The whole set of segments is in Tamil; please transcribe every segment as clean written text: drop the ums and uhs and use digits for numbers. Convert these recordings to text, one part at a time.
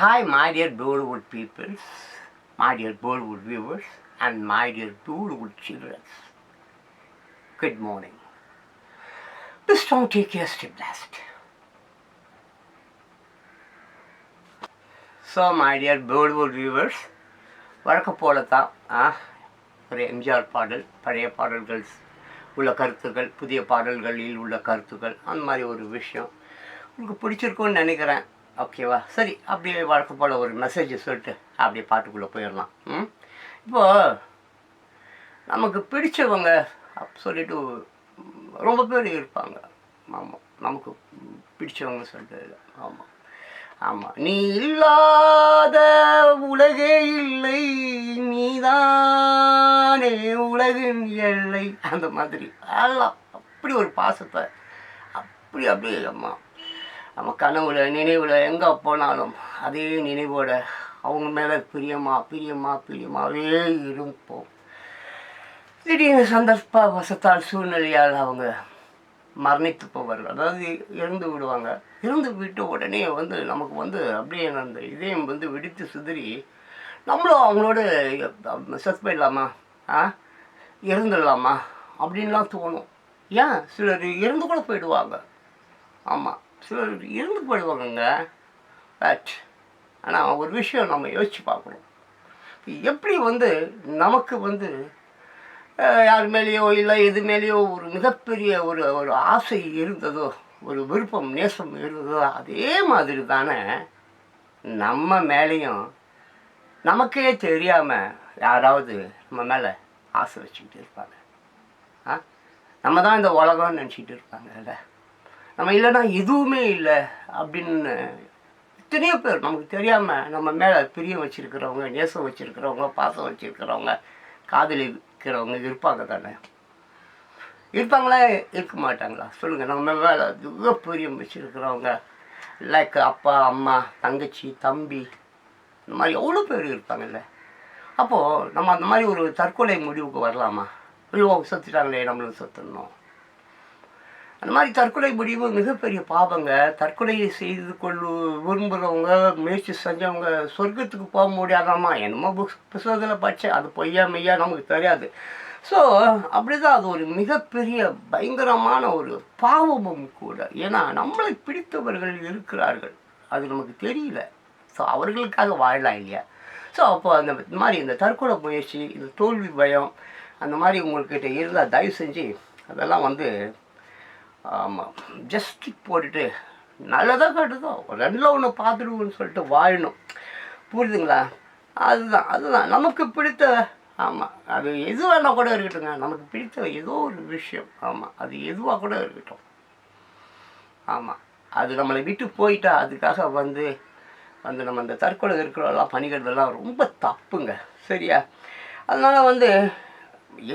Hi, my dear Bollywood peoples, my dear Bollywood viewers, and my dear Bollywood children. Good morning. Please don't take your step blast. So, my dear Bollywood viewers, வழக்கம் போல தான் ஒரு எம்ஜிஆர் பாடல், பழைய பாடல்கள் உள்ள கருத்துக்கள், புதிய பாடல்களில் உள்ள கருத்துக்கள், அந்த மாதிரி ஒரு விஷயம் உங்களுக்கு பிடிச்சிருக்கும்னு நினைக்கிறேன். ஓகேவா? சரி, அப்படியே வழக்கம் போல் ஒரு மெசேஜை சொல்லிட்டு அப்படியே பாட்டுக்குள்ளே போயிடலாம். இப்போது நமக்கு பிடிச்சவங்க சொல்லிட்டு ரொம்ப பேர் இருப்பாங்க. ஆமாம், நமக்கு பிடிச்சவங்க சொல்லிட்டு ஆமாம் ஆமாம் நீ இல்லாத உலகே இல்லை, நீதானே உலகின் எல்லை, அந்த மாதிரி எல்லாம் அப்படி ஒரு பாசத்தை அப்படியே அம்மா நம்ம கனவுல நினைவில் எங்கே போனாலும் அதே நினைவோட அவங்க மேலே பிரியமாகவே இருப்போம். திடீர்னு சந்தர்ப்ப வசத்தால் சூழ்நிலையால் அவங்க மரணித்து போவார்கள், அதாவது இறந்து விடுவாங்க. இறந்து விட்ட உடனே நமக்கு அப்படியே அந்த இதயம் வெடித்து சிதறி நம்மளும் அவங்களோட செத்து போயிடலாமா, இறந்துடலாமா அப்படின்லாம் தோணும். ஏன் சிலர் இறந்து கூட போயிடுவாங்க. ஆமாம், சிலர் இறந்து போயிடுவாங்கங்க. பட் ஆனால் ஒரு விஷயம் நம்ம யோசித்து பார்க்கணும். எப்படி நமக்கு யார் மேலேயோ இல்லை எது மேலேயோ ஒரு மிகப்பெரிய ஒரு ஆசை இருந்ததோ, ஒரு விருப்பம் நேசம் இருந்ததோ, அதே மாதிரி தானே நம்ம மேலேயும் நமக்கே தெரியாமல் யாராவது நம்ம மேலே ஆசை வச்சுக்கிட்டு இருப்பாங்க. நம்ம தான் இந்த உலகம்னு நினச்சிக்கிட்டு இருப்பாங்கல்ல. நம்ம இல்லைன்னா எதுவுமே இல்லை அப்படின்னு எத்தனையோ பேர் நமக்கு தெரியாமல் நம்ம மேலே பிரியம் வச்சுருக்கிறவங்க, நேசம் வச்சுருக்கிறவங்க, பாசம் வச்சுருக்கிறவங்க, காதலிக்கிறவங்க இருப்பாங்க தானே. இருப்பாங்களா, இருக்க மாட்டாங்களா சொல்லுங்கள்? நம்ம மேலே மிக பிரியம் வச்சுருக்கிறவங்க, லைக் அப்பா, அம்மா, தங்கச்சி, தம்பி, இந்த மாதிரி எவ்வளோ பேர் இருப்பாங்கல்ல. அப்போது நம்ம அந்த மாதிரி ஒரு தற்கொலை முடிவுக்கு வரலாமா? ஐயோ செத்துட்டாங்களே, நம்மளும் செத்துடணும். அந்த மாதிரி தற்கொலை முடிவு மிகப்பெரிய பாவங்க. தற்கொலையை செய்து விரும்புகிறவங்க, முயற்சி செஞ்சவங்க சொர்க்கத்துக்கு போக முடியாதாம்மா, என்னமோ புத்தகத்தில் படித்தேன், அது பொய்யா மெய்யா நமக்கு தெரியாது. ஸோ அப்படி தான் அது ஒரு மிகப்பெரிய பயங்கரமான ஒரு பாவமும் கூட. ஏன்னா நம்மளை பிடித்தவர்கள் இருக்கிறார்கள், அது நமக்கு தெரியல. ஸோ அவர்களுக்காக வாழலாம் இல்லையா? ஸோ அப்போ அந்த மாதிரி இந்த தற்கொலை முயற்சி, இந்த தோல்வி பயம், அந்த மாதிரி உங்கள்கிட்ட இருந்தால் தயவு செஞ்சு அதெல்லாம் ஆமாம் ஜஸ்ட் போட்டுட்டு நல்லதாக கட்டுதோ ரெண்டில் ஒன்று பார்த்துடுவோன்னு சொல்லிட்டு வாழணும். புரியுதுங்களா? அதுதான் நமக்கு பிடித்த. ஆமாம், அது எது வேணால் கூட இருக்கட்டுங்க, நமக்கு பிடித்த ஏதோ ஒரு விஷயம். ஆமாம், அது எதுவாக கூட இருக்கட்டும். ஆமாம், அது நம்மளை விட்டு போயிட்டா அதுக்காக நம்ம அந்த தற்கொலை இருக்கிறதெல்லாம் பண்ணிக்கிறதெல்லாம் ரொம்ப தப்புங்க. சரியா? அதனால்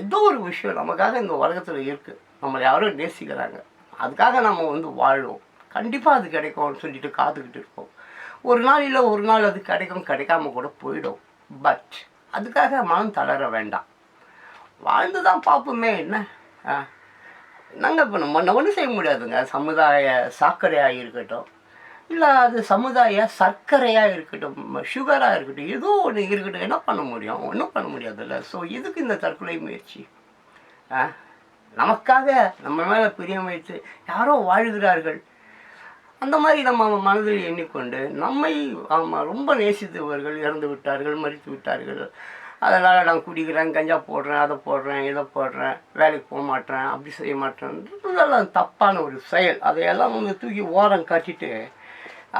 ஏதோ ஒரு விஷயம் நமக்காக இந்த உலகத்தில் இருக்குது, நம்மளை யாரும் நேசிக்கிறாங்க, அதுக்காக நம்ம வாழ்வோம். கண்டிப்பாக அது கிடைக்கும்னு சொல்லிட்டு காத்துக்கிட்டு இருப்போம். ஒரு நாள் இல்லை ஒரு நாள் அது கிடைக்காம கூட போயிடும். பட் அதுக்காக மனம் தளர வேண்டாம். வாழ்ந்து தான் பார்ப்போமே. நாங்கள் இப்போ நம்ம ஒன்றும் செய்ய முடியாதுங்க. சமுதாய சாக்கடையாக இருக்கட்டும், இல்லை அது சமுதாய சர்க்கரையாக இருக்கட்டும், சுகராக இருக்கட்டும், ஏதோ ஒன்று இருக்கட்டும், என்ன பண்ண முடியும்? ஒன்றும் பண்ண முடியாதுல்ல. ஸோ இதுக்கு இந்த தற்கொலை முயற்சி நமக்காக நம்ம மேலே பிரியம் வைத்து யாரோ வாழ்கிறார்கள், அந்த மாதிரி நம்ம மனதில் எண்ணிக்கொண்டு நம்மை ரொம்ப நேசித்தவர்கள் இறந்து விட்டார்கள், மறித்து விட்டார்கள், அதனால் நான் குடிக்கிறேன், கஞ்சா போடுறேன், அதை போடுறேன், இதை போடுறேன், வேலைக்கு போக மாட்டேன், அப்படி செய்ய மாட்டேன், இதெல்லாம் தப்பான ஒரு செயல். அதையெல்லாம் தூக்கி ஓரம் காட்டிட்டு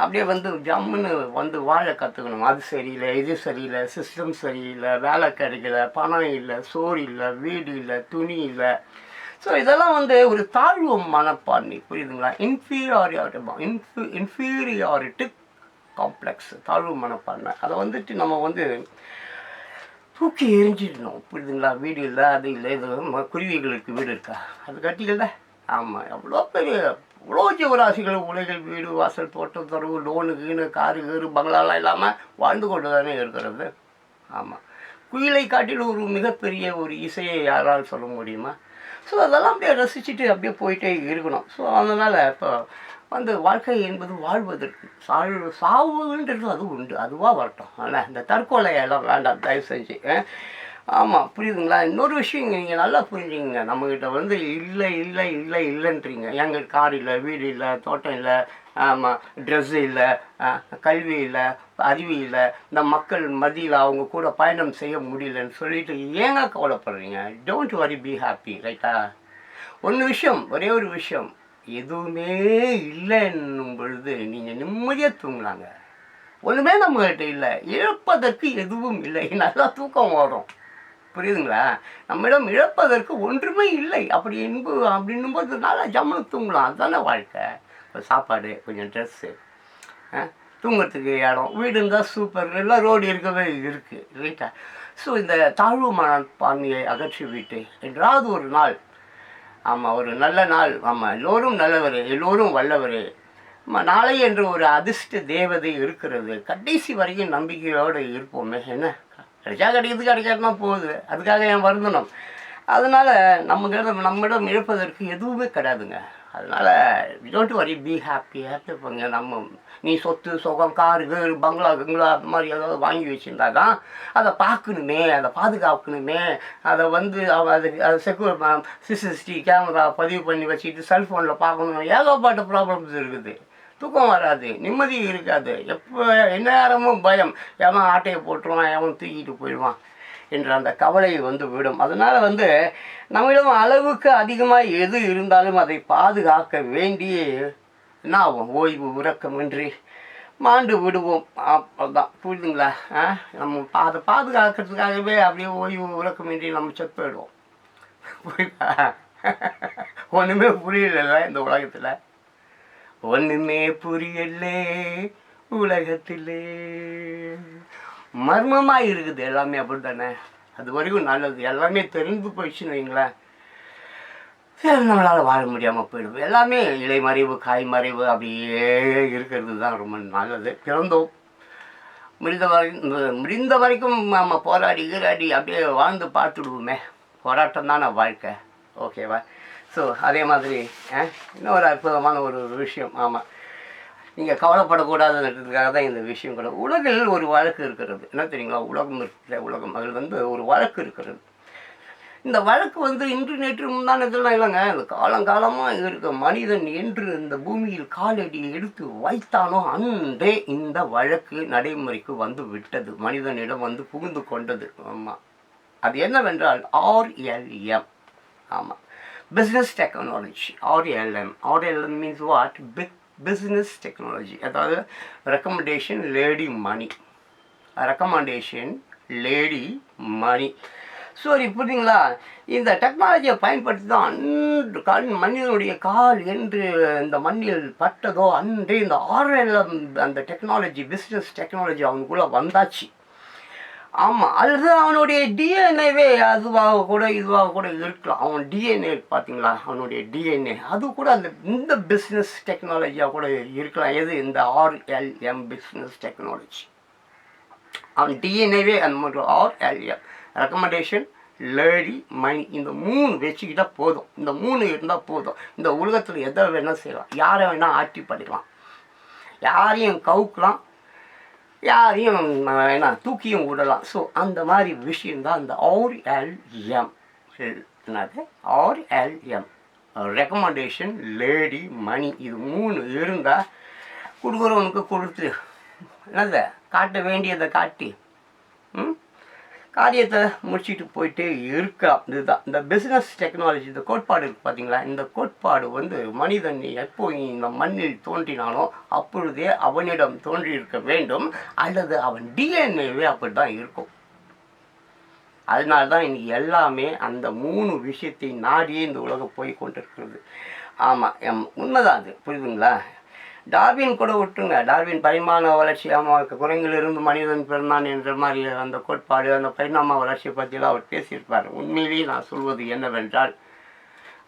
அப்படியே ஜம்முன்னு வாழ கற்றுக்கணும். அது சரியில்லை, இது சரியில்லை, சிஸ்டம் சரியில்லை, வேலை கிடைக்கல, பணம் இல்லை, சோறு இல்லை, வீடு இல்லை, துணி இல்லை. ஸோ இதெல்லாம் ஒரு தாழ்வு மனப்பான்மை. புரியுதுங்களா? இன்ஃபீரியாரிட்டி காம்ப்ளெக்ஸ், தாழ்வு மனப்பான்மை. அதை நம்ம தூக்கி எரிஞ்சிடணும். புரியுதுங்களா? வீடு இல்லை, அது இல்லை, இது குருவிகளுக்கு வீடு இருக்கா, அது கட்டிக்கல. ஆமாம், எவ்வளோ ஜீவராசிகள் உலகில் வீடு வாசல் தோட்டம் தொடர்பு லோனு கீனு காரு கீறு பங்களாலாம் இல்லாமல் வாழ்ந்து கொண்டு தானே இருக்கிறது. ஆமாம், குயிலை காட்டில் ஒரு மிகப்பெரிய ஒரு இசையை யாரால் சொல்ல முடியுமா? ஸோ அதெல்லாம் அப்படியே ரசிச்சுட்டு அப்படியே போயிட்டே இருக்கணும். ஸோ அதனால் இப்போ வந்து வாழ்க்கை என்பது வாழ்வதற்கு சாவுன்றது அது உண்டு, அதுவாக வரட்டும். ஆனால் இந்த தற்கொலையெல்லாம் வேண்டாம் தயவு செஞ்சு. ஆமாம், புரியுதுங்களா? இன்னொரு விஷயம் நீங்கள் நல்லா புரிஞ்சுங்க. நம்மக்கிட்ட வந்து இல்லை இல்லை இல்லை இல்லைன்றீங்க. எங்கள் கார் இல்லை, வீடு இல்லை, தோட்டம் இல்லை, ஆமாம், ட்ரெஸ்ஸு இல்லை, கல்வி இல்லை, அறிவு இல்லை, இந்த மக்கள் மத்தியில் அவங்க கூட பயணம் செய்ய முடியலன்னு சொல்லிட்டு ஏங்க கவலைப்படுறீங்க? டோன்ட் வரி, பி ஹாப்பி, ரைட்டா? ஒரே ஒரு விஷயம், எதுவுமே இல்லைன்னும் பொழுது நீங்கள் நிம்மதியாக தூங்கலாங்க. ஒன்றுமே நம்மகிட்ட இல்லை, இழப்பதற்கு எதுவும் இல்லை, நல்லா தூக்கம் வரும். புரியுதுங்களா? நம்மிடம் இழப்பதற்கு ஒன்றுமே இல்லை அப்படின்னும் போது நல்லா ஜம்முன்னு தூங்கலாம். அதுதானே வாழ்க்கை. சாப்பாடு, கொஞ்சம் ட்ரெஸ்ஸு, தூங்கிறதுக்கு இடம், வீடு இருந்தால் சூப்பர், எல்லாம் ரோடு இருக்கவே இருக்குது, ரைட்டா? ஸோ இந்த தாழ்வு மனப்பான்மையை அகற்றிவிட்டு என்றாவது ஒரு நாள், ஆமாம், ஒரு நல்ல நாள், ஆமாம், எல்லோரும் நல்லவர், எல்லோரும் வல்லவர், நாளை என்று ஒரு அதிர்ஷ்ட தேவதை இருக்கிறது, கடைசி வரைக்கும் நம்பிக்கையோடு இருப்போமே. என்ன கிடைக்காதுன்னா போகுது, அதுக்காக என் வருந்தணும். அதனால் நம்மிடம் இழப்பதற்கு எதுவுமே கிடையாதுங்க. அதனால் டோன்ட் வரி, பி ஹாப்பி இருப்பாங்க. நீ சொத்து சுகம், காரு, பங்களா அந்த மாதிரி ஏதாவது வாங்கி வச்சுருந்தா தான் அதை பார்க்கணுமே, அதை பாதுகாக்கணுமே, அதை வந்து அது சிசிடிவி கேமரா பதிவு பண்ணி வச்சுக்கிட்டு செல்ஃபோனில் பார்க்கணும். ஏகப்பட்ட ப்ராப்ளம்ஸ் இருக்குது. தூக்கம் வராது, நிம்மதி இருக்காது, எப்போ எந்நேரமும் பயம், எவன் ஆட்டையை போட்டுருவான், எவன் தூக்கிட்டு போயிடுவான் என்ற அந்த கவலை வந்து விடும். அதனால் நம்மிடம் அளவுக்கு அதிகமாக எது இருந்தாலும் அதை பாதுகாக்க வேண்டிய என்ன ஆகும்? ஓய்வு உறக்கமின்றி மாண்டு விடுவோம். அதுதான், புரியுதுங்களா? நம்ம அதை பாதுகாக்கிறதுக்காகவே அப்படியே ஓய்வு உறக்கமின்றி நம்ம செத்து போயிடுவோம். புரியுதா? ஒன்றுமே புரியல இந்த உலகத்தில், ஒன்றுமே புரியலே உலகத்திலே, மர்மமாக இருக்குது எல்லாமே. அப்படி தானே? அது வரைக்கும் நல்லது. எல்லாமே தெரிந்து போயிடுச்சுன்னு வைங்களேன், நம்மளால் வாழ முடியாமல் போயிடும். எல்லாமே இலை மறைவு, காய் மறைவு அப்படியே இருக்கிறது தான் ரொம்ப நல்லது. பிறந்தோம், முடிந்த வரைக்கும் நம்ம போராடி அப்படியே வாழ்ந்து பார்த்துடுவோமே. போராட்டம் தானே வாழ்க்கை. ஓகேவா? ஸோ அதே மாதிரி இன்னொரு அற்புதமான ஒரு விஷயம். ஆமாம், நீங்கள் கவலைப்படக்கூடாதுன்றதுக்காக தான் இந்த விஷயம் கூட. உலகில் ஒரு வழக்கு இருக்கிறது, என்ன தெரியுங்களா? உலகம் அதில் ஒரு வழக்கு இருக்கிறது. இந்த வழக்கு இன்று நேற்று முந்தானதெல்லாம் இல்லைங்க. இந்த காலங்காலமாக இருக்க மனிதன் என்று இந்த பூமியில் காலடி எடுத்து வைத்தானோ அன்றே இந்த வழக்கு நடைமுறைக்கு வந்து விட்டது, மனிதனிடம் புகுந்து கொண்டது. ஆமாம், அது என்னவென்றால் RLM. ஆமாம், business technology. RLM means what? Business technology. அதாவது ரெக்கமெண்டேஷன் லேடி மணி. சரி, புரியுதுங்களா? இந்த டெக்னாலஜியை பயன்படுத்தி தான் மனிதனுடைய கால் என்று இந்த மண்ணில் பட்டதோ அன்றே இந்த RLM அந்த டெக்னாலஜி, பிஸ்னஸ் டெக்னாலஜி அவனுக்குள்ளே வந்தாச்சு. ஆமாம், அது அவனுடைய டிஎன்ஏவே இதுவாக கூட இருக்கலாம். அவன் டிஎன்ஏ பார்த்தீங்களா? அவனுடைய டிஎன்ஏ அது கூட இந்த பிஸ்னஸ் டெக்னாலஜியாக கூட இருக்கலாம். எது? இந்த RLM பிஸ்னஸ் டெக்னாலஜி. அவன் டிஎன்ஏவே அந்த RLM ரெக்கமெண்டேஷன் லேடி மணி, இந்த 3 வச்சுக்கிட்டால் போதும். இந்த 3 இருந்தால் போதும். இந்த உலகத்தில் எதை வேணால் செய்யலாம், யாரை வேணால் ஆட்டி பண்ணிடலாம், யாரையும் கவுக்கலாம், யாரையும் தூக்கியும் விடலாம். ஸோ அந்த மாதிரி விஷயந்தான் இந்த RLM. என்னது? RLM ரெக்கமெண்டேஷன் லேடி மணி. இது 3 இருந்தால் கொடுக்குறவனுக்கு கொடுத்து, என்னது, காட்ட வேண்டியதை காட்டி காரியத்தை முடிச்சுட்டு போயிட்டே இருக்கலாம். இதுதான் இந்த பிஸ்னஸ் டெக்னாலஜி. இந்த கோட்பாடு இருக்குது பார்த்தீங்களா? இந்த கோட்பாடு மனிதன் எப்போ இந்த மண்ணில் தோன்றினானோ அப்பொழுதே அவனிடம் தோன்றியிருக்க வேண்டும், அல்லது அவன் டிஎன்ஏவே அப்படி தான் இருக்கும். அதனால தான் இன்னைக்கு எல்லாமே அந்த 3 விஷயத்தை நாடியே இந்த உலகம் போய் கொண்டிருக்கிறது. ஆமாம், உண்மைதான் அது. புரியுதுங்களா? டார்வின் கூட விட்டுருங்க. டார்வின் பரிமாண வளர்ச்சி, குரங்கிலிருந்து மனிதன் பிறந்தான் என்ற மாதிரி அந்த கோட்பாடு, அந்த பரிணாம வளர்ச்சியை பற்றிலாம் அவர் பேசியிருப்பார். உண்மையிலேயே நான் சொல்வது என்னவென்றால்,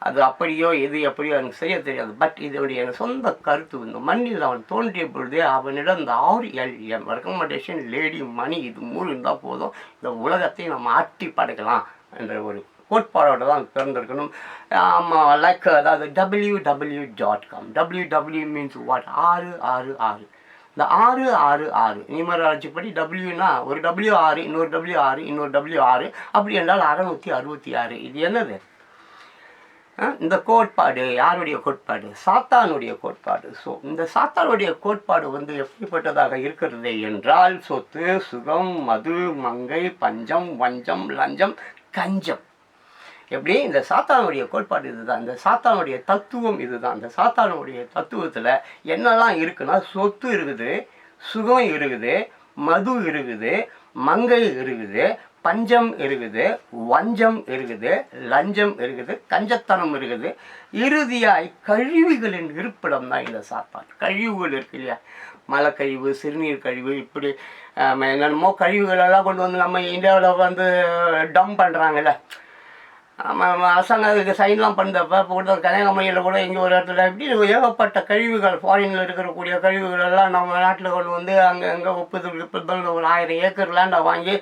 அது அப்படியோ எப்படியோ எனக்கு செய்ய தெரியாது. பட் இதனுடைய சொந்த கருத்து, இந்த மண்ணில் அவன் தோன்றிய பொழுதே அவனிடம் இந்த RLM ரெக்கமெண்டேஷன் லேடி மணி இது 3 இருந்தால் போதும், இந்த உலகத்தை நம்ம ஆட்டி படைக்கலாம் என்ற ஒரு கோட்பாடோடு தான் பிறந்திருக்கணும். லைக் அதாவது www.com. www means what? 666. இந்த 666 நியூமராலஜி படி டபிள்யூனா ஒரு டபிள்யூ 6, இன்னொரு டபிள்யூ 6, இன்னொரு டபிள்யூ 6, அப்படி என்றால் 666. இது என்னது? இந்த கோட்பாடு யாருடைய கோட்பாடு? சாத்தானுடைய கோட்பாடு. ஸோ இந்த சாத்தானுடைய கோட்பாடு வந்து எப்படிப்பட்டதாக இருக்கிறது என்றால், சொத்து, சுகம், மது, மங்கை, பஞ்சம், வஞ்சம், லஞ்சம், கஞ்சம். எப்படி? இந்த சாத்தானுடைய கோட்பாடு இதுதான். இந்த சாத்தானுடைய தத்துவம் இதுதான். இந்த சாத்தானுடைய தத்துவத்தில் என்னெல்லாம் இருக்குன்னா, சொத்து இருக்குது, சுகம் இருக்குது, மது இருக்குது, மங்கை இருக்குது, பஞ்சம் இருக்குது, வஞ்சம் இருக்குது, லஞ்சம் இருக்குது, கஞ்சத்தனம் இருக்குது, இறுதியாய் கழிவுகளின் இருப்பிடம் தான் இந்த சாத்தான். கழிவுகள் இருக்கு இல்லையா? மலைக்கழிவு, சிறுநீர் கழிவு, இப்படி என்னென்னமோ கழிவுகளெல்லாம் கொண்டு வந்து நம்ம இந்தியாவில் வந்து டம்ப் பண்ணுறாங்கல்ல. அரசாங்கம் சைன்லாம் பண்ணுறப்ப இப்போ கூட கன்னியாகுமரியில் கூட இங்கே ஒரு இடத்துல இப்படி ஏகப்பட்ட கழிவுகள், ஃபாரினில் இருக்கக்கூடிய கழிவுகள் எல்லாம் நம்ம நாட்டில் கொண்டு வந்து அங்கே ஒப்புதல் ஒரு 1000 ஏக்கர் லேண்டை வாங்கி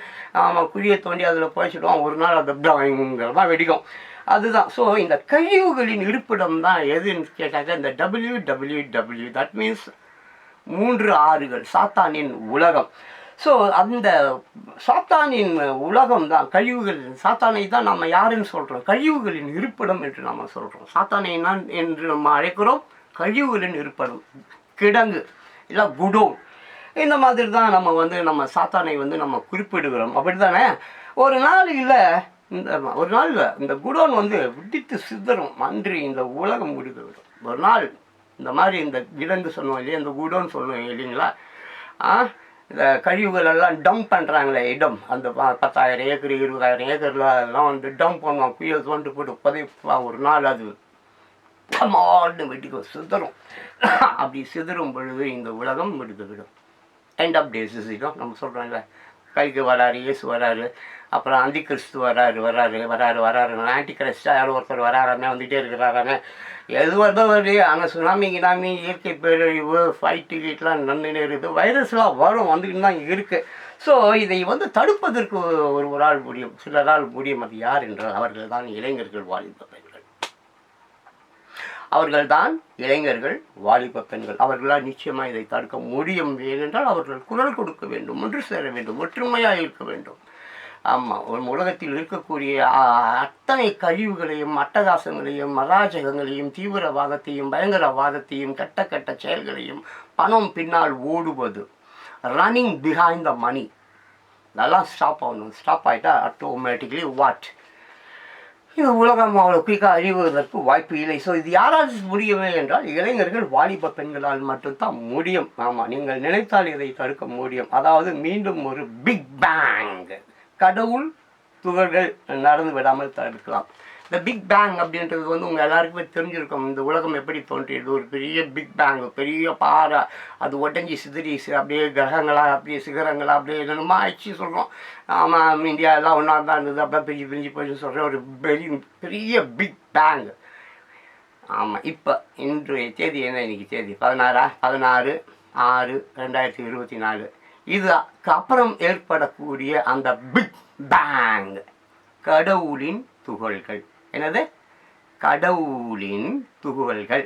குழியை தோண்டி அதில் போய்ச்சிடுவோம். ஒரு நாள் அது தான் வெடிக்கும். அதுதான். ஸோ இந்த கழிவுகளின் இருப்பிடம் தான் எதுன்னு கேட்டாக்க இந்த www. தட் மீன்ஸ் 3 ஆறுகள், சாத்தானின் உலகம். ஸோ அந்த சாத்தானின் உலகம் தான் கழிவுகள். சாத்தானை தான் நம்ம யாருன்னு சொல்கிறோம்? கழிவுகளின் இருப்பிடம் என்று நம்ம சொல்கிறோம். சாத்தானை நான் என்று நம்ம அழைக்கிறோம் கழிவுகளின் இருப்பிடம், கிடங்கு இல்லை குடோன். இந்த மாதிரி தான் நம்ம வந்து நம்ம சாத்தானை வந்து நம்ம குறிப்பிடுகிறோம். அப்படி தானே? ஒரு நாளில் இந்த குடோன் வந்து விடித்து சிதறும். அன்று இந்த உலகம் முடிந்து விடும். ஒரு நாள் இந்த மாதிரி இந்த கிடங்கு சொல்லுவோம் இல்லையா, இந்த குடோன் சொல்லுவோம் இல்லைங்களா? இந்த கழிவுகள் எல்லாம் டம்ப் பண்ணுறாங்களே இடம், அந்த 10,000 ஏக்கர் 20,000 ஏக்கரில் எல்லாம் வந்து டம்ப் பண்ணுவான். குயில் தோண்டு போட்டு புதைப்பான். ஒரு நாள் அது டமால்னு வெட்டிக்கும், சிதறும். அப்படி சிதறும் பொழுது இந்த உலகம் முடிந்து விடும். எண்ட் ஆஃப் டேஸ் இடம் நம்ம சொல்கிறோம்ல. கைக்கு வராரு, இயேசு வராரு, அப்புறம் அந்தி கிறிஸ்து வராரு, ஆன்டி கிறிஸ்டா யாரும் ஒருத்தர் வராராமே, வந்துகிட்டே இருக்கிறாராமே. எது வருது? ஆனால் சுனாமி கினாமி, இயற்கை பேரழிவு, ஃபைட்டு கீட்லாம் நன்னுன்னு இருக்குது, வைரஸ்லாம் வரும், வந்துக்கிட்டு தான் இருக்குது. ஸோ இதை வந்து தடுப்பதற்கு ஒரு ஆள் முடியும், சிலரால் முடியும். அது யார் என்றால் அவர்கள் தான் இளைஞர்கள், வாலிப பெண்கள். அவர்கள்தான் இளைஞர்கள், வாலிப பெண்கள். அவர்களால் நிச்சயமாக இதை தடுக்க முடியும். ஏனென்றால் அவர்கள் குரல் கொடுக்க வேண்டும், ஒன்று சேர வேண்டும், ஒற்றுமையாக இருக்க வேண்டும். ஆமாம், ஒரு உலகத்தில் இருக்கக்கூடிய அத்தனை கழிவுகளையும், அட்டகாசங்களையும், அராஜகங்களையும், தீவிரவாதத்தையும், பயங்கரவாதத்தையும், கெட்ட செயல்களையும், பணம் பின்னால் ஓடுவது, ரன்னிங் பிஹைண்ட் த மணி, இதெல்லாம் ஸ்டாப் ஆகணும். ஸ்டாப் ஆகிட்டா ஆட்டோமேட்டிக்லி வாட்? இந்த உலகம் அவ்வளோ குயிக்காக அழிவதற்கு வாய்ப்பு இல்லை. ஸோ இது யாரால் முடியவே என்றால் இளைஞர்கள், வாலிப பெண்களால் மட்டும்தான் முடியும். ஆமாம், நீங்கள் நினைத்தால் இதை தடுக்க முடியும். அதாவது மீண்டும் ஒரு பிக் பேங், கடவுள் துகள்கள் நடந்து விடாமல் தடுக்கலாம். இந்த பிக் பேங் அப்படின்றது வந்து உங்கள் எல்லாருக்குமே தெரிஞ்சிருக்கும். இந்த உலகம் எப்படி தோன்றியது? ஒரு பெரிய பிக் பேங், பெரிய பாறை, அது உடஞ்சி சிதறி அப்படியே கிரகங்களாக, அப்படியே சிகரங்களாக, அப்படியே என்னென்னமோ ஆயிடுச்சு சொல்கிறோம். ஆமாம், இந்தியா எல்லாம் ஒன்றா தான் இருந்தது, அப்படியே பிரிஞ்சு போயிடுச்சு சொல்கிறேன். ஒரு பெரிய பிக் பேங். ஆமாம், இப்போ இன்றைய தேதி என்ன? இன்றைக்கி தேதி 16/6/2024. இதுக்கு அப்புறம் ஏற்படக்கூடிய அந்த பிக் பேங் கடவுளின் துகள்கள். என்னது? கடவுளின் துகள்கள்.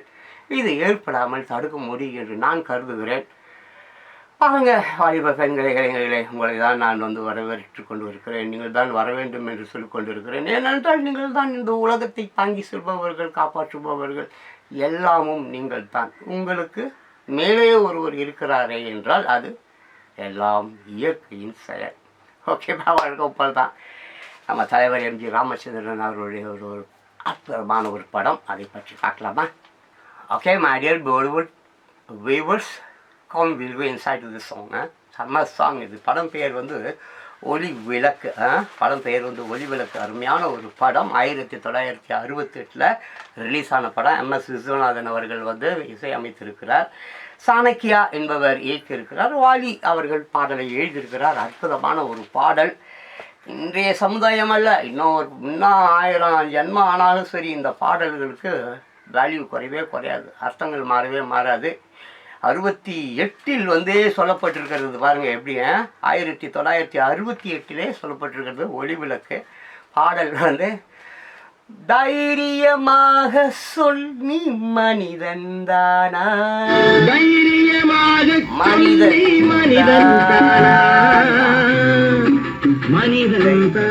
இது ஏற்படாமல் தடுக்க முடியும் என்று நான் கருதுகிறேன். பாருங்க, வாலிப பெண்களை, இளைஞர்களே, உங்களை தான் நான் வந்து வரவேற்று கொண்டு இருக்கிறேன். நீங்கள் தான் வர வேண்டும் என்று சொல்லிக் கொண்டிருக்கிறேன். ஏனென்றால் நீங்கள் தான் இந்த உலகத்தை தாங்கி செல்பவர்கள், காப்பாற்றுபவர்கள், எல்லாமும் நீங்கள் தான். உங்களுக்கு மேலே ஒருவர் இருக்கிறாரே என்றால் அது எல்லாம் இயற்கையின் செயல். ஓகேப்பா, வழக்கம் தான். நம்ம தலைவர் எம்ஜி ராமச்சந்திரன் அவருடைய ஒரு அற்புதமான ஒரு படம், அதை பற்றி பார்க்கலாமா? Okay, my dear Bollywood viewers, come we'll go inside the song. செம்ம சாங் இது. படம் பெயர் வந்து ஒளி விளக்கு. படம் பெயர் வந்து ஒளி விளக்கு. அருமையான ஒரு படம். 1968 ரிலீஸ் ஆன படம். MS விஸ்வநாதன் அவர்கள் வந்து இசையமைத்திருக்கிறார். சாணக்கியா என்பவர் இயக்கியிருக்கிறார். வாலி அவர்கள் பாடலை எழுதியிருக்கிறார். அற்புதமான ஒரு பாடல். இன்றைய சமுதாயம் அல்ல, இன்னும் 1000 ஜென்மம் ஆனாலும் சரி, இந்த பாடல்களுக்கு வேல்யூ குறையவே குறையாது, அர்த்தங்கள் மாறவே மாறாது. 68 வந்து சொல்லப்பட்டிருக்கிறது பாருங்கள் எப்படி. 1968 சொல்லப்பட்டிருக்கிறது ஒளி விளக்கு பாடல் வந்து தைரியமாக சொல் நீ மனிதன்தானா? தைரியமாக மனிதன் மனிதன்தானா? மனிதன்தானா?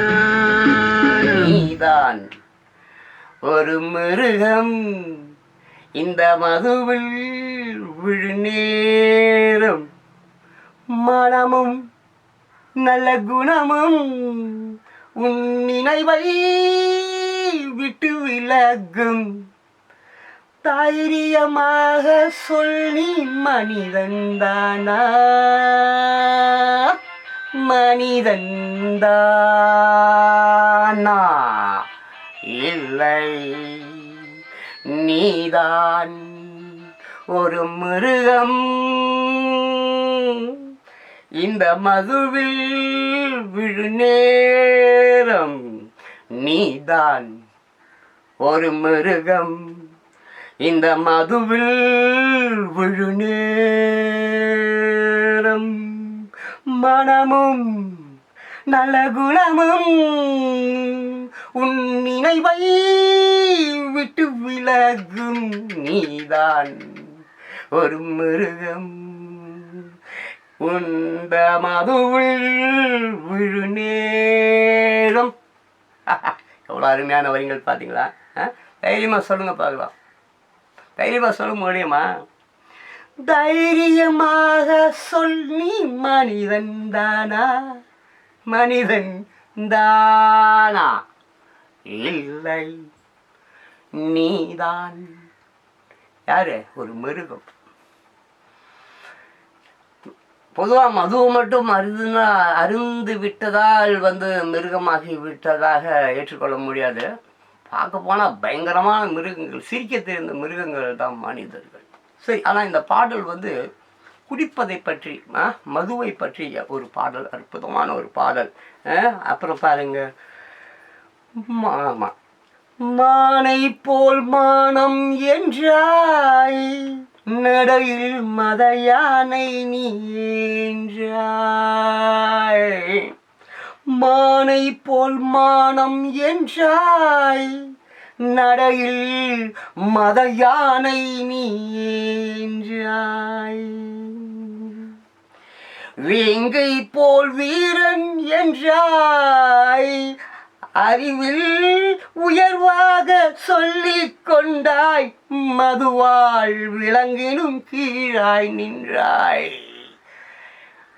நீதான் ஒரு மிருகம் இந்த மதுவில் விழுநேரம். மனமும் நல்ல குணமும் உன் நினைவை விட்டு விலகும். தைரியமாக சொல் நீ மனிதன்தானா? மனிதன்தானா? இல்லை, நீதான் ஒரு மிருகம் இந்த மதுவில் விழுநேரம். நீதான் ஒரு மிருகம் இந்த மதுவில் விழுநேரம். மனமும் நல்ல குணமும் உன் நினைவை விட்டு விலகும். நீதான் ஒரு மிருகம் உந்த மதுவில் விழுநேரம். எவ்வளோ அருமையான வரிகள் பார்த்தீங்களா? தைரியமாக சொல்லுங்க பார்க்கலாம். தைரியமாக சொல்ல முடியுமா? தைரியமாக சொல் நீ மனிதன்தானா? மனிதன்தானா? இல்லை, நீதான் யாரு? ஒரு மிருகம். பொதுவாக மதுவை மட்டும் அருந்து விட்டதால் மிருகமாகி விட்டதாக ஏற்றுக்கொள்ள முடியாது. பார்க்க போனால் பயங்கரமான மிருகங்கள், சிரிக்க தெரிந்த மிருகங்கள் தான் மனிதர்கள். சரி, ஆனால் இந்த பாடல் குடிப்பதை பற்றி, மதுவை பற்றிய ஒரு பாடல், அற்புதமான ஒரு பாடல். அப்புறம் பாருங்க, ஆமாம், மானை போல் மானம் என்றாய், நடையில் மத யானை நீ என்றாய். மானை போல் மானம் என்றாய், நடையில் மத யானை நீ என்றாய். வேங்கை போல் வீரன் என்றாய், அறிவில் உயர்வாக சொல்லிக் கொண்டாய், மதுவாள் விலங்கினும் கீழாய் நின்றாய்.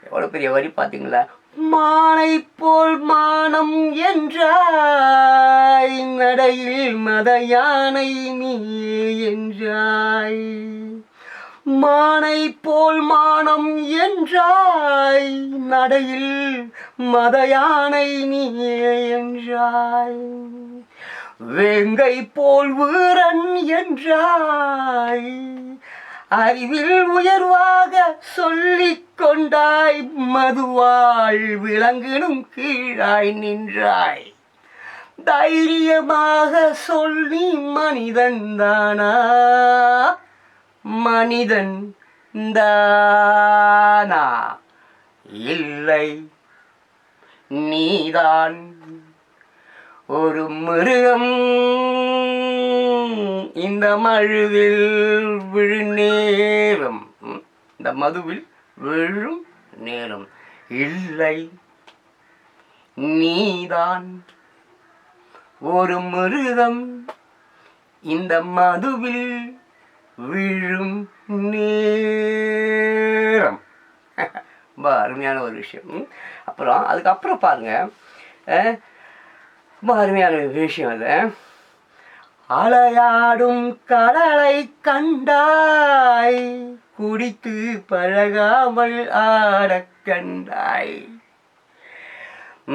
எவ்வளோ பெரிய வரி பார்த்தீங்களா? மானை போல் மானம் என்றாய், நடையில் மத யானை நீ என்றாய். மானை போல் மானம் என்றாய், நடையில் மத யானை நீ என்றாய். வேங்கை போல் வீரன் என்றாய், அறிவில் உயர்வாக சொல்லிக் கொண்டாய், மதுவாள் விலங்கினும் கீழாய் நின்றாய். தைரியமாக சொல்லி மனிதன்தானா? மனிதன் தானா? இல்லை, நீதான் ஒரு மிருகம் இந்த மழுவில் விழுநேரம். இந்த மதுவில் விழும் நேரம். இல்லை, நீதான் ஒரு மிருகம் இந்த மதுவில் விழும் நேரம். ரொம்ப அருமையான ஒரு விஷயம். அப்புறம் அதுக்கப்புறம் பாருங்க, ரொம்ப அருமையான விஷயம் அது. அலையாடும் கடலை கண்டாய், குடித்து பழகாமல் ஆடக் கண்டாய்.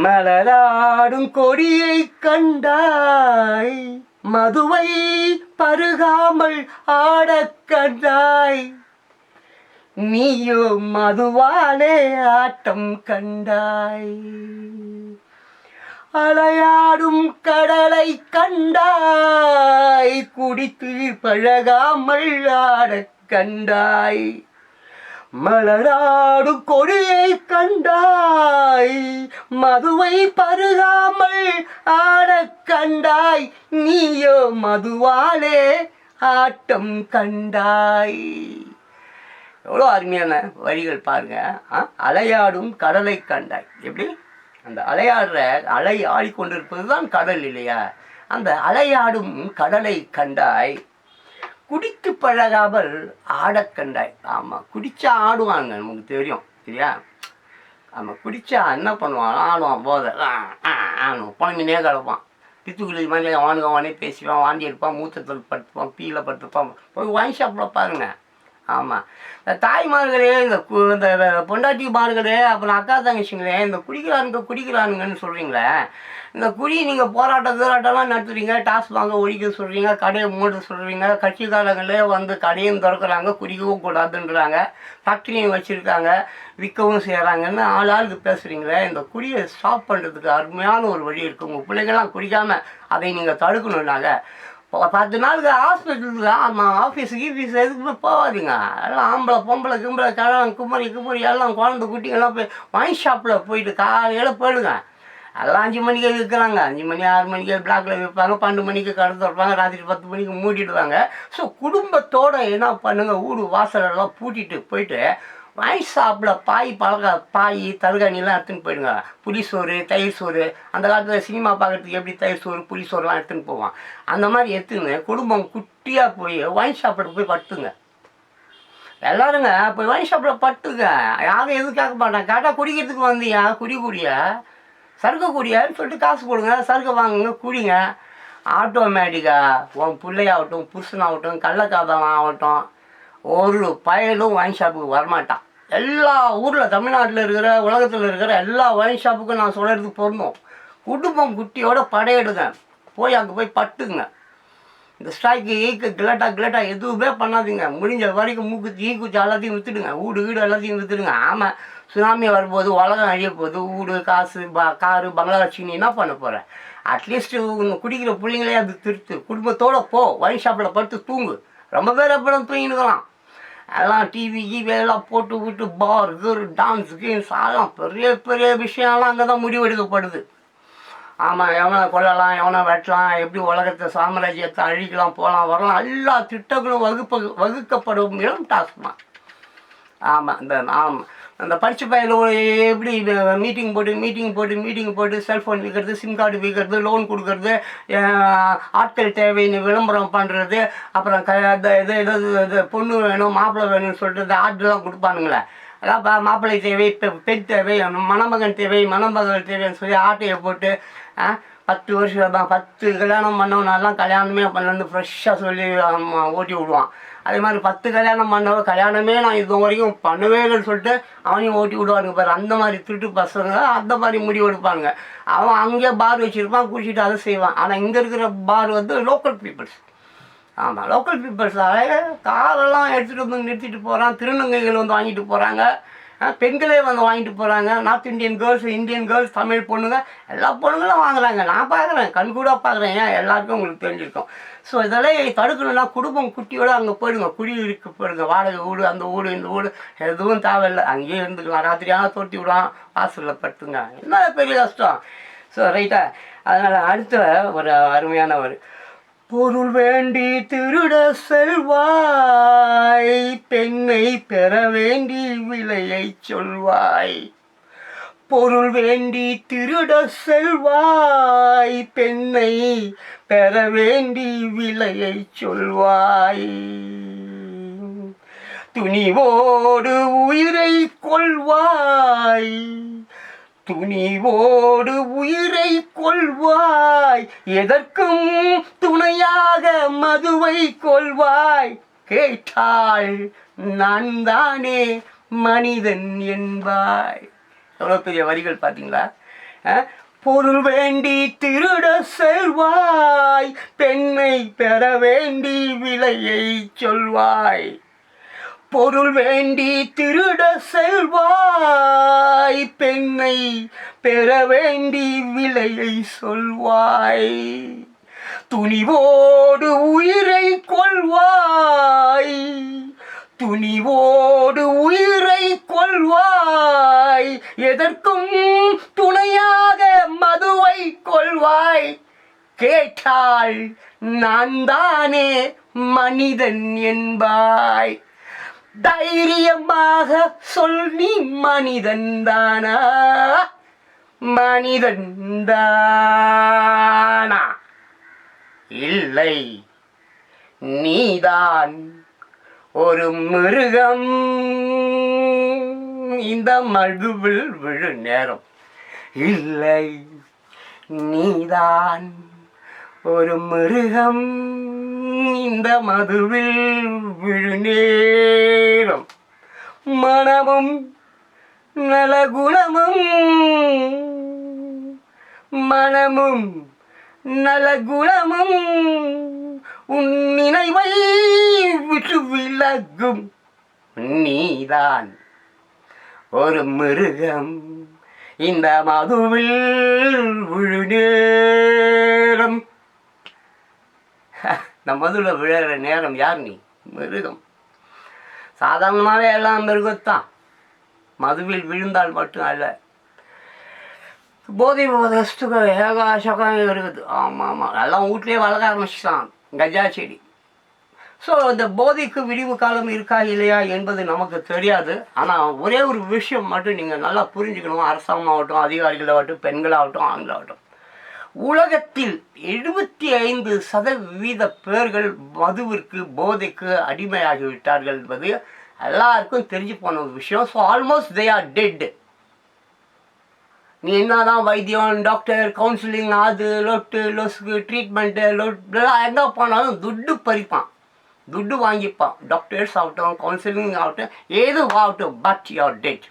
மலராடும் கொடியை கண்டாய், மதுவை பருகாமல் ஆடக் கண்டாய். நீயோ மதுவாலே ஆட்டம் கண்டாய். அலையாடும் கடலை கண்டாய், குடித்து பழகாமல் ஆடக் கண்டாய். மலராடு கொடியை கண்டாய், மதுவை பருகாமல் ஆடக் கண்டாய், நீயோ மதுவாலே ஆட்டம் கண்டாய். எவ்வளோ அருமையான வரிகள் பாருங்க. அலையாடும் கடலை கண்டாய். எப்படி அந்த அலையாடுற அலை ஆடிக்கொண்டிருப்பது தான் கடல் இல்லையா? அந்த அலையாடும் கடலை கண்டாய், குடித்து பழகாமல் ஆடக் கண்டாய். ஆமாம், குடித்தா ஆடுவாங்க, நமக்கு தெரியும் இல்லையா? ஆமாம், குடித்தா என்ன பண்ணுவான்? ஆடுவான், போதை ஆடுவான், குழந்தைனே கிடப்பான், பித்துக்குள்ளி மாதிரி அவனே பேசிப்பான், வாந்தி எடுப்பான், மூத்தத்தில் படுத்துப்பான், பீல படுத்துப்பான். போய் ஒயின் ஷாப்பில் பாருங்கள். ஆமாம், இந்த தாய்மார்களே, இந்த பொண்டாட்டிமார்களே, அப்புறம் அக்கா தங்கச்சிங்களே, இந்த குடிக்கிறானுங்கன்னு சொல்கிறீங்களே, இந்த குடி நீங்கள் போராட்டம்லாம் நடத்துறீங்க, டாஸ் வாங்க ஒழிக்க சொல்கிறீங்க, கடையை மூட சொல்கிறீங்க, கட்சிக்காரங்களே வந்து கடையும் திறக்கிறாங்க, குடிக்கவும் கூடாதுன்றாங்க, ஃபேக்ட்ரியும் வச்சுருக்காங்க, விற்கவும் செய்கிறாங்கன்னு ஆளுக்கு பேசுகிறீங்களே. இந்த குடியை ஸ்டாப் பண்ணுறதுக்கு அருமையான ஒரு வழி இருக்குது. உங்கள் பிள்ளைங்கள்லாம் குடிக்காமல் அதை நீங்கள் தடுக்கணுன்னாங்க. 10 நாளுக்கு ஹாஸ்பிட்டலுக்கு ஆஃபீஸுக்கு எதுக்குமே போகாதீங்க. எல்லாம் ஆம்பளை பொம்பளை கிம்பளை கிழவன் குமரி எல்லாம் குழந்தை குட்டிங்கெல்லாம் போய் ஒயின் ஷாப்பில் போயிட்டு காலையில் போயிடுங்க. எல்லாம் 5 மணிக்கே விற்கிறாங்க, 5 மணி 6 மணிக்கே பிளாக்கில் விற்பாங்க, 12 மணிக்கு கடை திறப்பாங்க, ராத்திரி 10 மணிக்கு மூடிடுவாங்க. ஸோ குடும்பத்தோடு என்ன பண்ணுங்கள், வீடு வாசலெல்லாம் பூட்டிட்டு போயிட்டு ஒயின் ஷாப்பில் பாய் தருகாணிலாம் எடுத்துன்னு போயிடுங்க. புளிசோறு, தயிர் சோறு, அந்த காலத்தில் சினிமா பார்க்குறதுக்கு எப்படி தயிர் சோறு புளிசோறுலாம் எடுத்துன்னு போவான், அந்த மாதிரி எடுத்துன்னு குடும்பம் குட்டியாக போய் ஒயின் ஷாப்பில் போய் பட்டுங்க. எல்லாருங்க போய் ஒயின் ஷாப்பில் பட்டுங்க. யாரும் எதுவும் கேட்க மாட்டாங்க. கேட்டால் குடிக்கிறதுக்கு வந்தியா, குடிய சறுக்க குடியான்னு சொல்லிட்டு காசு கொடுங்க, சறுக்க வாங்குங்க, குடிங்க. ஆட்டோமேட்டிக்காக உன் பிள்ளையாகட்டும், புருஷனாகட்டும், கள்ளக்காதலாம் ஆகட்டும், ஒரு பயலும் ஒயின் ஷாப்புக்கு வரமாட்டான். எல்லா ஊரில் தமிழ்நாட்டில் இருக்கிற உலகத்தில் இருக்கிற எல்லா ஒயின் ஷாப்புக்கும் நான் சொல்கிறதுக்கு பொருந்தும். குடும்பம் குட்டியோட படையெடுங்க, போய் அங்கே போய் பட்டுங்க. இந்த ஸ்ட்ரைக்கு கிளட்டா எதுவுமே பண்ணாதீங்க. முடிஞ்ச வரைக்கும் மூக்குத்தி எல்லாத்தையும் விற்றுடுங்க, வீடு எல்லாத்தையும் விற்றுடுங்க. ஆமாம், சுனாமி வரும்போது உலகம் அழிய போகுது, வீடு காசு காரு பங்களா வச்சு நீ என்ன பண்ண போகிற? அட்லீஸ்ட்டு குடிக்கிற பிள்ளைங்களே அது திருத்து. குடும்பத்தோடு போ, ஒயின் ஷாப்பில் படுத்து தூங்கு. ரொம்ப பேர் எப்பறம் தூங்கினுக்கலாம். எல்லாம் டிவி எல்லாம் போட்டு விட்டு பார் கீர் டான்ஸ் கீன்ஸ் அதெல்லாம் பெரிய விஷயம்லாம் அங்கே தான் முடிவெடுக்கப்படுது. ஆமாம், எவனை கொல்லலாம், எவனை வெட்டலாம், எப்படி உலகத்தை சாம்ராஜ்யத்தை அழிக்கலாம், போகலாம் வரலாம், எல்லா திட்டங்களும் வகுக்கப்படும் இடம் டாஸ்மாக். ஆமாம், அந்த படித்த பையன் எப்படி மீட்டிங் போட்டு செல்ஃபோன் விற்கிறது, சிம் கார்டு விற்கிறது, லோன் கொடுக்கறது, ஆட்கள் தேவைன்னு விளம்பரம் பண்ணுறது, அப்புறம் இது பொண்ணு வேணும் மாப்பிள்ளை வேணும்னு சொல்லிட்டு இந்த ஆர்டர்லாம் கொடுப்பானுங்களே. அதான் மாப்பிள்ளை தேவை, பெண் தேவை, மணமகன் தேவை, மணமகள் தேவைன்னு சொல்லி ஆட்டையை போட்டு 10 வருஷம் தான் 10 கல்யாணம் பண்ணவனாலாம் கல்யாணமே பண்ணலன்னு ஃப்ரெஷ்ஷாக சொல்லி ஓட்டி விடுவான். அதே மாதிரி 10 கல்யாணம் பண்ணவன் கல்யாணமே நான் இது வரைக்கும் பண்ணவே இல்லைன்னு சொல்லிட்டு அவனையும் ஓட்டி விடுவானுங்க பாரு. அந்த மாதிரி திருட்டு பசங்க அந்த மாதிரி முடிவு எடுப்பானுங்க. அவன் அங்கேயே பார் வச்சுருப்பான், குடிச்சிட்டு அதை செய்வான். ஆனால் இங்கே இருக்கிற பார் வந்து லோக்கல் பீப்புள்ஸ். ஆமாம், லோக்கல் பீப்புள்ஸால் காரெல்லாம் எடுத்துகிட்டு வந்து நிறுத்திட்டு போகிறான், திருநங்கைகள் வந்து வாங்கிட்டு போகிறாங்க, பெண்களே வந்து வாங்கிட்டு போகிறாங்க. நார்த் இந்தியன் கேர்ள்ஸ், தமிழ் பொண்ணுங்க, எல்லா பொண்ணுங்களும் வாங்குறாங்க. நான் பார்க்குறேன், கண்கூடாக பார்க்குறேன். ஏன் எல்லாருக்கும் உங்களுக்கு தெரிஞ்சிருக்கும். ஸோ இதெல்லாம் தடுக்கணும்னா குடும்பம் குட்டியோடு அங்கே போயிடுங்க, குடியிருக்க போயிடுங்க. வாடகை வீடு, அந்த வீடு இந்த வீடு எதுவும் தேவையில்லை, அங்கேயே இருந்துக்கலாம். ராத்திரியான தோட்டி விடுவான், வாசலில் படுத்துங்க, என்ன பெரிய கஷ்டம். ஸோ ரைட்டா, அதனால் அடுத்த ஒரு அருமையான ஒரு பொருள் வேண்டி திருட செல்வாய், பெண்ணை பெற வேண்டி விலையை சொல்வாய். பொருள் வேண்டி திருட செல்வாய், பெண்ணை பெற வேண்டி விலையை சொல்வாய். துணிவோடு உயிரை கொள்வாய், துணிவோடு உயிரை கொள்வாய், எதற்கும் துணையாக மதுவை கொள்வாய். கேட்டால் நான் தானே மனிதன் என்பாய். எவ்வளோ பெரிய வரிகள் பார்த்தீங்களா? பொருள் வேண்டி திருட செல்வாய், பெண்ணை பெற வேண்டி விலையை சொல்வாய். பொருள் வேண்டி திருட செல்வாய், பெண்ணை பெற வேண்டி விலையை சொல்வாய். துணிவோடு உயிரை கொள்வாய், துணிவோடு உயிரை கொள்வாய், எதற்கும் துணையாக மதுவை கொள்வாய். கேட்டால் நான் தானே மனிதன் என்பாய். தைரியமாக சொல், நீ மனிதன் தானா? மனிதன் தானா? இல்லை, நீதான் ஒரு மிருகம். இந்த மதுவில் விழு நேரம். இல்லை, நீதான் ஒரு மிருகம். இந்த மதுவில் விழு நேரம். மனமும் நலகுணமும், மனமும் நலகுணமும் உன் நினைவை விட்டு விலகும். நீதான் ஒரு மிருகம். இந்த மதுவில் விழு நேரம். இந்த மதுவில் விழுற நேரம் யார் நீ? மிருகம். சாதாரணமாகவே எல்லாம் மிருகத்தான். மதுவில் விழுந்தால் மட்டும் அல்ல. போதை வஸ்துக்கள் ஏகாசகம் இருக்குது. ஆமாம் ஆமாம், எல்லாம் வீட்லேயே வளர்க்க ஆரம்பிச்சுட்டான் கஜா செடி. ஸோ இந்த போதைக்கு விடிவு காலம் இருக்கா இல்லையா என்பது நமக்கு தெரியாது. ஆனால் ஒரே ஒரு விஷயம் மட்டும் நீங்கள் நல்லா புரிஞ்சுக்கணும். அரசாங்கமாகட்டும், அதிகாரிகளாகட்டும், பெண்களாகட்டும், ஆண்களாகட்டும், உலகத்தில் 75% பேர்கள் மதுவிற்கு, போதைக்கு அடிமையாகிவிட்டார்கள் என்பது எல்லாருக்கும் தெரிஞ்சு போன ஒரு விஷயம். So almost they are dead. நீ என்னதான் வைத்தியம், டாக்டர், கவுன்சிலிங், அது லொட்டு லொசுக்கு, ட்ரீட்மெண்ட்டு, எங்கே போனாலும் துட்டு பறிப்பான், துட்டு வாங்கிப்பான். டாக்டர்ஸ் ஆகட்டும், கவுன்சிலிங் ஆகட்டும், ஏதோ ஆகட்டும், but you are dead.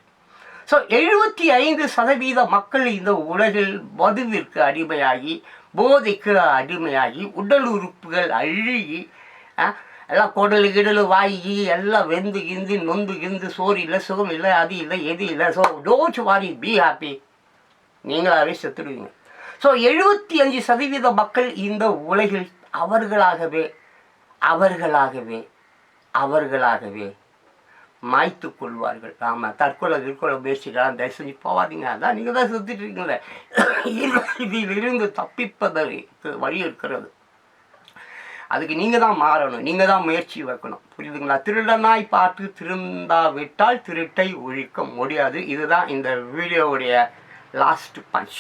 So 75% மக்கள் இந்த உலகில் மதுவிற்கு அடிமையாகி, போதைக்கு அடிமையாகி, உடல் உறுப்புகள் அழுகி, எல்லாம் குடலு கிடலு வாங்கி எல்லாம் வெந்து கிந்து நொந்து கிந்து, சோறு இல்லை, சுகம் இல்லை, அது இல்லை, எது இல்லை. ஸோ டோன்ட் வாரி, பி ஹாப்பி. நீங்களாகவே செத்துடுவீங்க. ஸோ 75% மக்கள் இந்த உலகில் அவர்களாகவே அவர்களாகவே அவர்களாகவே மாய்த்து கொள்வார்கள். ஆமாம், தற்கொலை முயற்சிக்கலாம். தயவு செஞ்சு போகாதீங்க. அதான் நீங்கள் தான் செத்துட்டு இருக்கீங்களே. இதிலிருந்து தப்பிப்பதற்கு வழி இருக்கிறது. அதுக்கு நீங்கள் தான் மாறணும், நீங்கள் தான் முயற்சி வைக்கணும். புரியுதுங்களா? திருடனாய் பார்த்து திருந்தாவிட்டால் திருட்டை ஒழிக்க முடியாது. இதுதான் இந்த வீடியோவுடைய லாஸ்ட் பஞ்ச்.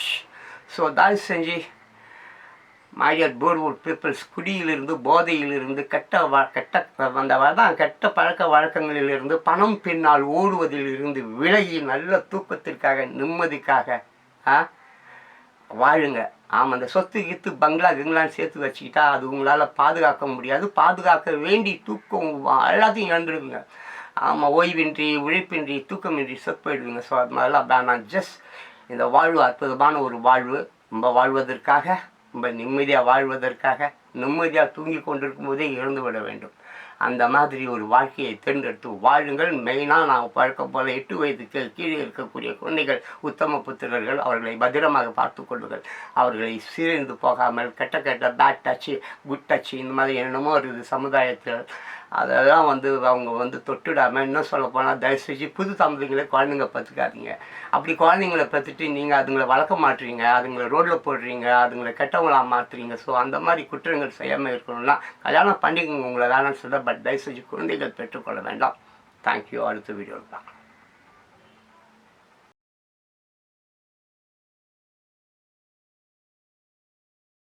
ஸோ தயவு செஞ்சு மை டியர் போர்வுட் பீப்புள்ஸ், குடியிலிருந்து, போதையிலிருந்து, கெட்ட பழக்க வழக்கங்களிலிருந்து, பணம் பின்னால் ஓடுவதிலிருந்து விலகி நல்ல தூக்கத்திற்காக, நிம்மதிக்காக வாழுங்க. ஆமாம், அந்த சொத்து கித்து பங்களா கிங்களான்னு சேர்த்து வச்சுக்கிட்டா அது உங்களால் பாதுகாக்க முடியாது. பாதுகாக்க வேண்டி தூக்கம் எல்லாத்தையும் இழந்துடுவீங்க. ஆமாம், ஓய்வின்றி, உழைப்பின்றி, தூக்கமின்றி செத்து போயிடுவீங்க. ஸோ அது மாதிரிலாம் வேணாம். ஜஸ்ட் இந்த வாழ்வு அற்புதமான ஒரு வாழ்வு. நம்ம வாழ்வதற்காக, நம்ம நிம்மதியாக வாழ்வதற்காக, நிம்மதியாக தூங்கி கொண்டிருக்கும் போதே இழந்து விட வேண்டும். அந்த மாதிரி ஒரு வாழ்க்கையை தேர்ந்தெடுத்து வாழுங்கள். மெயினாக நான் பழக்கம் போல 8 வயதுக்கு கீழே இருக்கக்கூடிய குழந்தைகள் உத்தம புத்திரர்கள். அவர்களை பத்திரமாக பார்த்து கொள்ளுங்கள். அவர்களை சீரழிந்து போகாமல் கெட்ட பேட் டச்சு, குட் டச்சு, இந்த மாதிரி என்னமோ இருக்குது சமுதாயத்தில். அதெல்லாம் அவங்க தொட்டுடாமல், இன்னும் சொல்ல போனால் தயவு செஞ்சு புது தம்பதிங்களை குழந்தைங்க பார்த்துக்காதீங்க. அப்படி குழந்தைங்களை பார்த்துட்டு நீங்கள் அதுங்களை வளர்க்க மாட்டுறீங்க, அதுங்களை ரோட்டில் போடுறீங்க, அதுங்களை கெட்டவங்களாக மாற்றுறீங்க. ஸோ அந்த மாதிரி குற்றங்கள் செய்யாமல் இருக்கணும்னா கல்யாணம் பண்ணிக்கோங்க. உங்களை வேணாம்னு சொல்ல, பட் தயவு செஞ்சு குழந்தைகள் பெற்றுக்கொள்ள வேண்டாம். தேங்க்யூ. அடுத்த வீடியோவில் பார்க்கலாம்.